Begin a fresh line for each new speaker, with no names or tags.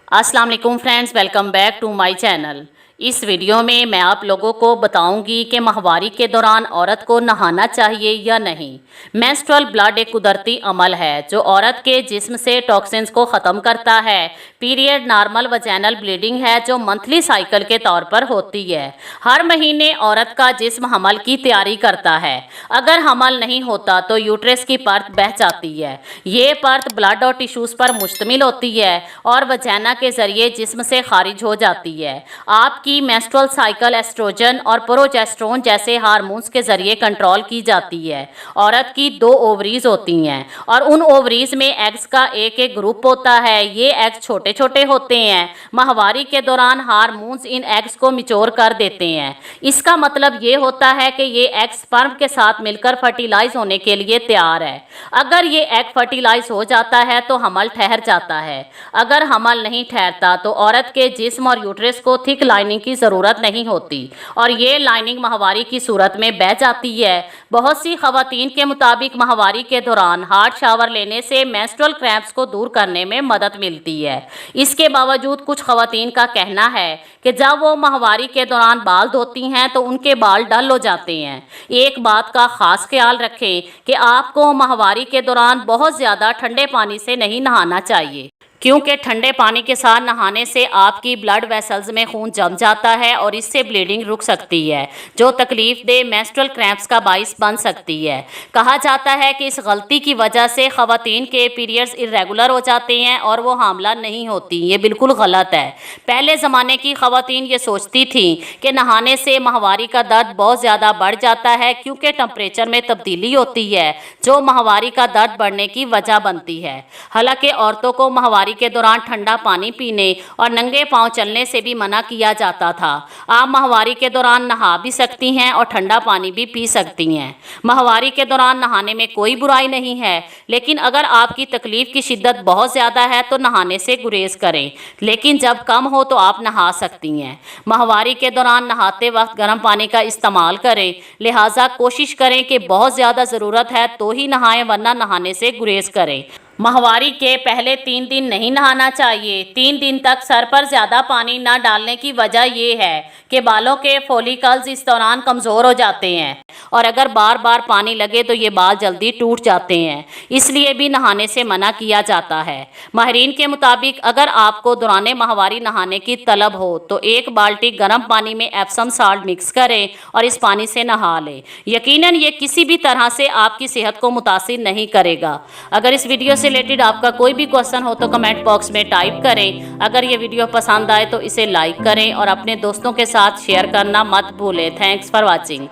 अस्सलाम वालेकुम friends, welcome back to my channel. इस वीडियो में मैं आप लोगों को बताऊंगी कि माहवारी के दौरान औरत को नहाना चाहिए या नहीं। मेंस्ट्रुअल ब्लड एक कुदरती अमल है जो औरत के जिस्म से टॉक्सिन्स को ख़त्म करता है। पीरियड नॉर्मल वजैनल ब्लीडिंग है जो मंथली साइकिल के तौर पर होती है। हर महीने औरत का जिस्म हमल की तैयारी करता है। अगर हमल नहीं होता तो यूट्रस की परत बह जाती है। ये परत ब्लड और टिश्यूज़ पर मुश्तमिल होती है और वजैना के ज़रिए जिस्म से खारिज हो जाती है। आपकी मेंस्ट्रुअल साइकिल एस्ट्रोजन और प्रोजेस्टेरोन जैसे हार्मोन्स के ज़रिए कंट्रोल की जाती है। औरत की 2 ओवरीज होती हैं और उन ओवरीज में एग्स का एक एक ग्रुप होता है। ये एग्स छोटे छोटे होते हैं। माहवारी के दौरान हार्मोन्स इन एग्स को मिच्योर कर देते हैं। इसका मतलब ये होता है कि ये एग स्पर्म के साथ मिलकर फर्टिलाइज होने के लिए तैयार है। अगर ये एग फर्टिलाइज हो जाता है तो हमल ठहर जाता है। अगर हमल नहीं ठहरता तो औरत के जिस्म और यूट्रस को थिक लाइनिंग की ज़रूरत नहीं होती और ये लाइनिंग माहवारी की सूरत में बह जाती है। बहुत सी खवातीन के मुताबिक माहवारी के दौरान हॉट शावर लेने से मेंस्ट्रुअल क्रैम्प्स को दूर करने में मदद मिलती है। इसके बावजूद कुछ खवातीन का कहना है कि जब वो माहवारी के दौरान बाल धोती हैं तो उनके बाल डल हो जाते हैं। एक बात का ख़ास ख्याल रखें कि आपको माहवारी के दौरान बहुत ज़्यादा ठंडे पानी से नहीं नहाना चाहिए, क्योंकि ठंडे पानी के साथ नहाने से आपकी ब्लड वेसल्स में खून जम जाता है और इससे ब्लीडिंग रुक सकती है जो तकलीफ दे मेंस्ट्रुअल क्रैम्प्स का बाइस बन सकती है। कहा जाता है कि इस गलती की वजह से खवातीन के पीरियड्स इरेगुलर हो जाते हैं और वो हामला नहीं होती। ये बिल्कुल गलत है। पहले ज़माने की खवातीन ये सोचती थी कि नहाने से माहवारी का दर्द बहुत ज़्यादा बढ़ जाता है, क्योंकि टेम्परेचर में तब्दीली होती है जो माहवारी का दर्द बढ़ने की वजह बनती है। हालांकि औरतों को माहवारी के दौरान ठंडा पानी पीने और नंगे पांव चलने से भी मना किया जाता था। आप माहवारी के दौरान नहा भी सकती हैं और ठंडा पानी भी पी सकती हैं। माहवारी के दौरान नहाने में कोई बुराई नहीं है, लेकिन अगर आपकी तकलीफ की शिद्दत बहुत ज़्यादा है तो नहाने से गुरेज करें, लेकिन जब कम हो तो आप नहा सकती हैं। माहवारी के दौरान नहाते वक्त गर्म पानी का इस्तेमाल करें, लिहाजा कोशिश करें कि बहुत ज़्यादा ज़रूरत है तो ही नहाएं, वरना नहाने से गुरेज करें। माहवारी के पहले 3 दिन नहीं नहाना चाहिए। 3 दिन तक सर पर ज़्यादा पानी न डालने की वजह यह है कि बालों के फॉलिकल्स इस दौरान कमज़ोर हो जाते हैं और अगर बार बार पानी लगे तो ये बाल जल्दी टूट जाते हैं, इसलिए भी नहाने से मना किया जाता है। माहिरीन के मुताबिक अगर आपको दौरान माहवारी नहाने की तलब हो तो 1 बाल्टी गर्म पानी में एप्सम साल्ट मिक्स करें और इस पानी से नहा लें। यकीनन ये किसी भी तरह से आपकी सेहत को मुतासिर नहीं करेगा। अगर इस वीडियो से रिलेटेड आपका कोई भी क्वेश्चन हो तो कमेंट बॉक्स में टाइप करें। अगर ये वीडियो पसंद आए तो इसे लाइक करें और अपने दोस्तों के साथ शेयर करना मत भूलें। Thanks for watching.